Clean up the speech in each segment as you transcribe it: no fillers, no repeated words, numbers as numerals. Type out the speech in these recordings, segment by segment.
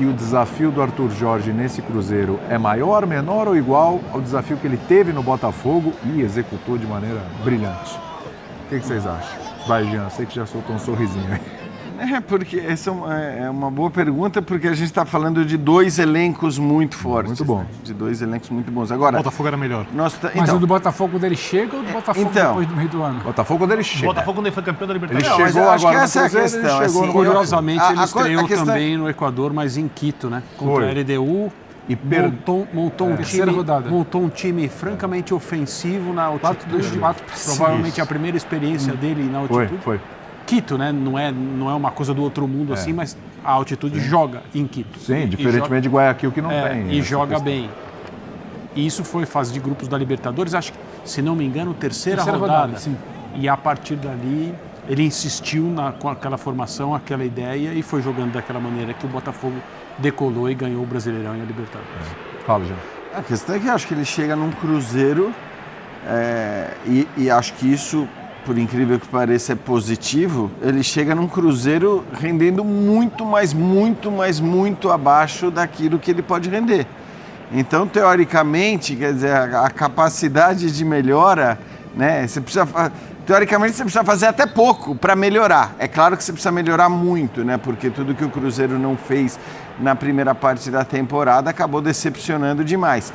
que o desafio do Arthur Jorge nesse Cruzeiro é maior, menor ou igual ao desafio que ele teve no Botafogo e executou de maneira brilhante? O que vocês acham? Vai, Jean, sei que já soltou um sorrisinho aí. Porque essa é uma boa pergunta, porque a gente está falando de dois elencos muito fortes. Muito bom. Né? De dois elencos muito bons. Agora, o Botafogo era melhor. Mas o do Botafogo dele chega ou do Botafogo depois do meio do ano? Botafogo quando ele chega. O Botafogo quando ele foi campeão da Libertadores. Ele chegou agora essa é a questão. Assim, curiosamente, ele estreou também no Equador, mas em Quito, né? Contra a LDU. E montou um time francamente ofensivo na altitude. Provavelmente a primeira experiência dele na altitude. Foi. Quito, né? Não é uma coisa do outro mundo assim, mas a altitude joga em Quito. Sim, diferentemente de Guayaquil que não tem. E joga bem. E isso foi fase de grupos da Libertadores, acho que, se não me engano, terceira rodada. Sim. E a partir dali, ele insistiu com aquela formação, aquela ideia e foi jogando daquela maneira que o Botafogo decolou e ganhou o Brasileirão e a Libertadores. Fala, Jean. A questão é que eu acho que ele chega num Cruzeiro e acho que isso, por incrível que pareça, é positivo. Ele chega num Cruzeiro rendendo muito abaixo daquilo que ele pode render. Então, teoricamente, quer dizer, a capacidade de melhora, né? Teoricamente, você precisa fazer até pouco para melhorar. É claro que você precisa melhorar muito, né? Porque tudo que o Cruzeiro não fez na primeira parte da temporada acabou decepcionando demais.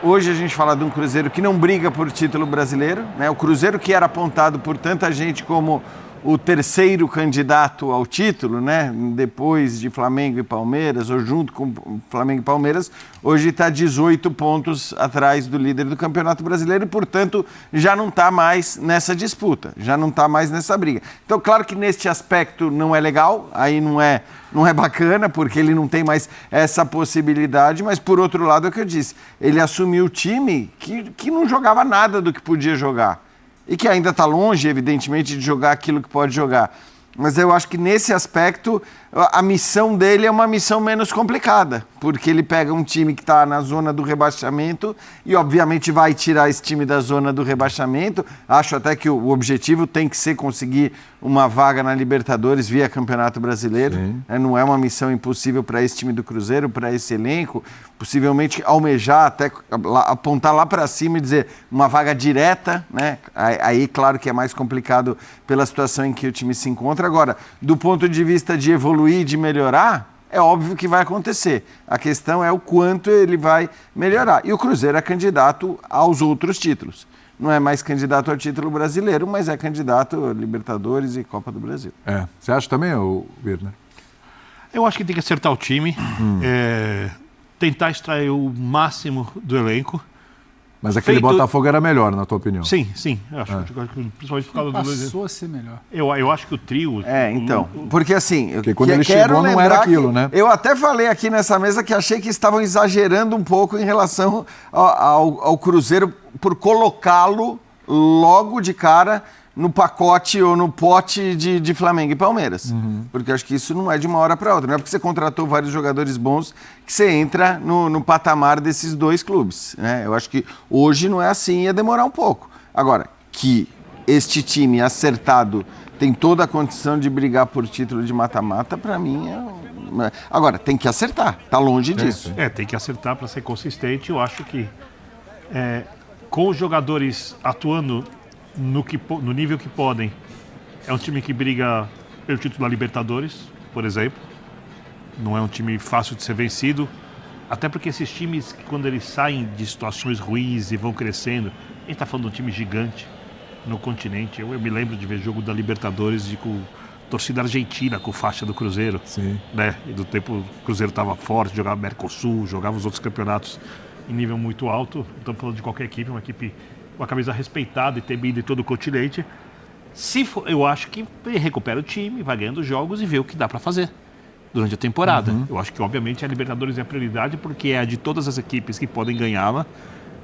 Hoje a gente fala de um Cruzeiro que não briga por título brasileiro, né? O Cruzeiro que era apontado por tanta gente como o terceiro candidato ao título, né? Depois de Flamengo e Palmeiras, ou junto com Flamengo e Palmeiras, hoje está 18 pontos atrás do líder do Campeonato Brasileiro e, portanto, já não está mais nessa disputa, já não está mais nessa briga. Então, claro que neste aspecto não é legal, aí não é bacana, porque ele não tem mais essa possibilidade, mas, por outro lado, é o que eu disse, ele assumiu o time que não jogava nada do que podia jogar. E que ainda está longe, evidentemente, de jogar aquilo que pode jogar. Mas eu acho que nesse aspecto, a missão dele é uma missão menos complicada, porque ele pega um time que está na zona do rebaixamento e, obviamente, vai tirar esse time da zona do rebaixamento. Acho até que o objetivo tem que ser conseguir uma vaga na Libertadores via Campeonato Brasileiro. Não é uma missão impossível para esse time do Cruzeiro, para esse elenco. Possivelmente almejar, até apontar lá para cima e dizer uma vaga direta, né? Aí, claro que é mais complicado pela situação em que o time se encontra. Agora, do ponto de vista de evoluir, de melhorar, é óbvio que vai acontecer. A questão é o quanto ele vai melhorar. E o Cruzeiro é candidato aos outros títulos. Não é mais candidato ao título brasileiro, mas é candidato a Libertadores e Copa do Brasil. Você acha também, Werner? Eu acho que tem que acertar o time, tentar extrair o máximo do elenco. Mas aquele Botafogo era melhor, na tua opinião? Sim. Eu acho que, principalmente por causa do... Passou a ser melhor. Eu acho que o trio... Porque assim... Porque quando ele chegou não era aquilo, né? Eu até falei aqui nessa mesa que achei que estavam exagerando um pouco em relação ao Cruzeiro por colocá-lo logo de cara no pacote ou no pote de Flamengo e Palmeiras. Porque acho que isso não é de uma hora para outra. Não é porque você contratou vários jogadores bons que você entra no patamar desses dois clubes, né? Eu acho que hoje não é assim, ia demorar um pouco. Agora, que este time acertado tem toda a condição de brigar por título de mata-mata, para mim Agora, tem que acertar, tá longe disso. Tem que acertar para ser consistente. Eu acho que com os jogadores atuando no nível que podem, é um time que briga pelo título da Libertadores, por exemplo. Não é um time fácil de ser vencido, até porque esses times, quando eles saem de situações ruins e vão crescendo, a gente está falando de um time gigante no continente. Eu me lembro de ver jogo da Libertadores com torcida argentina com faixa do Cruzeiro. Sim. Né? E do tempo o Cruzeiro estava forte, jogava Mercosul, jogava os outros campeonatos em nível muito alto. Estamos falando de qualquer equipe, uma equipe com a camisa respeitada e temida em todo o continente. Eu acho que recupera o time, vai ganhando jogos e vê o que dá para fazer durante a temporada. Eu acho que, obviamente, a Libertadores é a prioridade porque é a de todas as equipes que podem ganhá-la,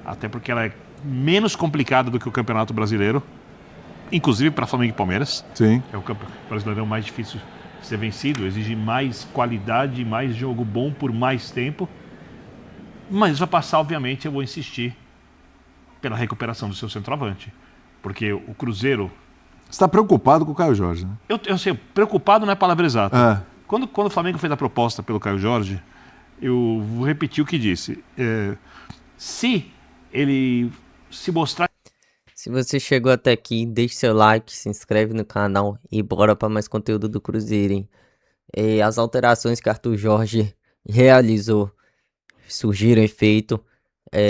até porque ela é menos complicada do que o Campeonato Brasileiro, inclusive para Flamengo e Palmeiras. Sim. É o Brasileirão mais difícil de ser vencido, exige mais qualidade, mais jogo bom por mais tempo. Mas vai passar, obviamente, eu vou insistir pela recuperação do seu centroavante. Porque o Cruzeiro... Você está preocupado com o Caio Jorge, né? Eu sei, preocupado não é a palavra exata. Quando o Flamengo fez a proposta pelo Caio Jorge, eu vou repetir o que disse. Se ele se mostrar... Se você chegou até aqui, deixe seu like, se inscreve no canal e bora para mais conteúdo do Cruzeiro, hein? As alterações que Arthur Jorge realizou surgiram efeito,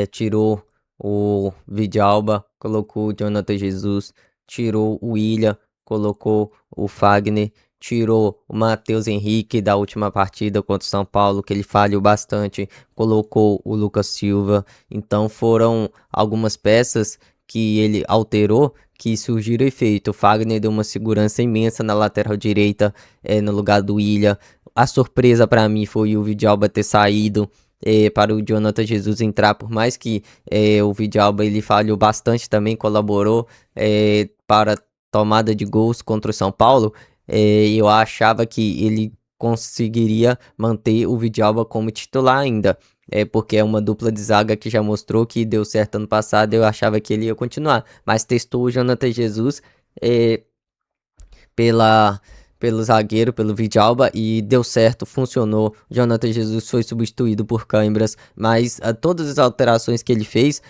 tirou o Vidalba, colocou o Jonathan Jesus, tirou o William, colocou o Fagner, tirou o Matheus Henrique da última partida contra o São Paulo, que ele falhou bastante, colocou o Lucas Silva. Então foram algumas peças que ele alterou que surgiram efeito. O Fagner deu uma segurança imensa na lateral direita, no lugar do William. A surpresa para mim foi o Vidalba ter saído para o Jonathan Jesus entrar, por mais que o Vidalba ele falhou bastante, também colaborou para a tomada de gols contra o São Paulo. Eu achava que ele conseguiria manter o Vidalba como titular ainda, porque é uma dupla de zaga que já mostrou que deu certo ano passado. Eu achava que ele ia continuar, mas testou o Jonathan Jesus pelo zagueiro, pelo Vidalba, e deu certo, funcionou. Jonathan Jesus foi substituído por Cãibras, mas todas as alterações que ele fez,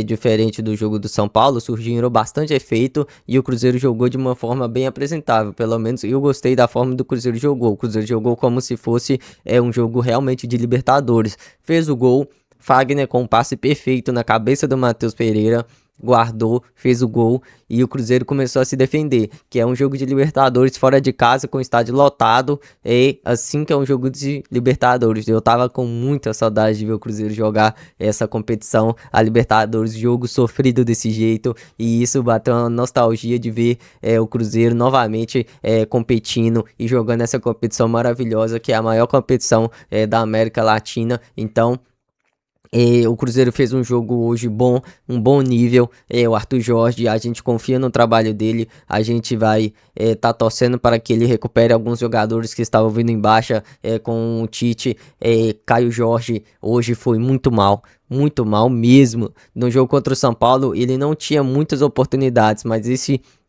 diferente do jogo do São Paulo, surgiram bastante efeito e o Cruzeiro jogou de uma forma bem apresentável. Pelo menos eu gostei da forma do Cruzeiro jogou. O Cruzeiro jogou como se fosse um jogo realmente de Libertadores. Fez o gol, Fagner com um passe perfeito na cabeça do Matheus Pereira, guardou, fez o gol e o Cruzeiro começou a se defender, que é um jogo de Libertadores fora de casa, com o estádio lotado, e assim que é um jogo de Libertadores. Eu tava com muita saudade de ver o Cruzeiro jogar essa competição, a Libertadores, jogo sofrido desse jeito, e isso bateu uma nostalgia de ver o Cruzeiro novamente competindo e jogando essa competição maravilhosa, que é a maior competição da América Latina. Então o Cruzeiro fez um jogo hoje bom, um bom nível. O Arthur Jorge, a gente confia no trabalho dele, a gente vai tá torcendo para que ele recupere alguns jogadores que estavam vindo em baixa com o Tite. Caio Jorge hoje foi muito mal mesmo. No jogo contra o São Paulo ele não tinha muitas oportunidades, mas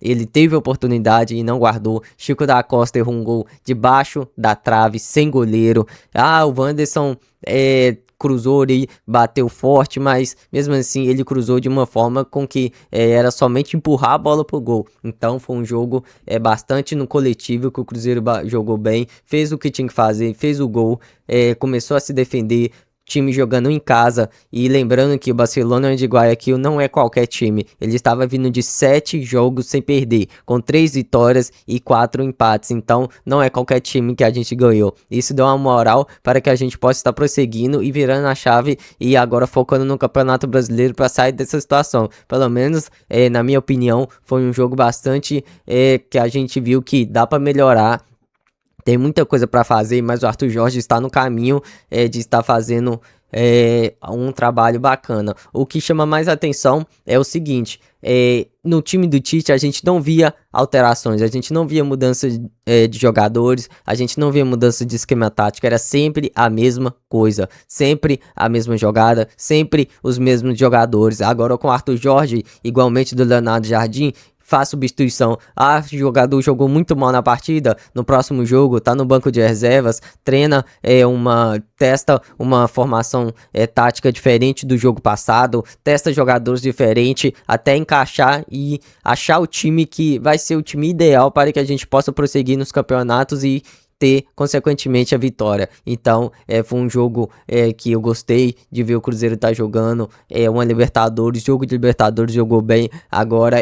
ele teve oportunidade e não guardou. Chico da Costa errou um gol debaixo da trave, sem goleiro. O Wanderson cruzou e bateu forte, mas mesmo assim ele cruzou de uma forma com que era somente empurrar a bola pro gol. Então foi um jogo bastante no coletivo, que o Cruzeiro jogou bem, fez o que tinha que fazer, fez o gol, começou a se defender, time jogando em casa. E lembrando que o Barcelona de Guayaquil não é qualquer time, ele estava vindo de 7 jogos sem perder, com 3 vitórias e 4 empates, então não é qualquer time que a gente ganhou. Isso deu uma moral para que a gente possa estar prosseguindo e virando a chave, e agora focando no Campeonato Brasileiro para sair dessa situação. Pelo menos na minha opinião foi um jogo bastante que a gente viu que dá para melhorar. Tem muita coisa para fazer, mas o Arthur Jorge está no caminho de estar fazendo um trabalho bacana. O que chama mais atenção é o seguinte: no time do Tite a gente não via alterações, a gente não via mudança de jogadores, a gente não via mudança de esquema tático, era sempre a mesma coisa, sempre a mesma jogada, sempre os mesmos jogadores. Agora com o Arthur Jorge, igualmente do Leonardo Jardim, faz substituição. O jogador jogou muito mal na partida, no próximo jogo tá no banco de reservas, treina testa uma formação tática diferente do jogo passado, testa jogadores diferentes até encaixar e achar o time que vai ser o time ideal para que a gente possa prosseguir nos campeonatos e ter, consequentemente, a vitória. Então, foi um jogo que eu gostei de ver o Cruzeiro tá jogando. Uma Libertadores, jogo de Libertadores, jogou bem. Agora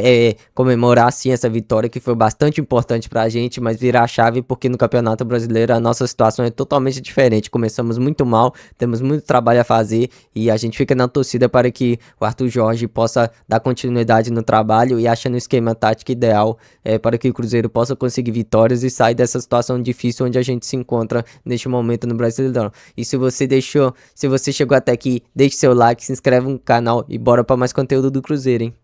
comemorar, sim, essa vitória, que foi bastante importante pra gente, mas virar a chave, porque no Campeonato Brasileiro a nossa situação é totalmente diferente. Começamos muito mal, temos muito trabalho a fazer, e a gente fica na torcida para que o Arthur Jorge possa dar continuidade no trabalho e achando o esquema tático ideal para que o Cruzeiro possa conseguir vitórias e sair dessa situação difícil onde a gente se encontra neste momento no Brasileirão. E se você chegou até aqui, deixe seu like, se inscreve no canal e bora para mais conteúdo do Cruzeiro, hein?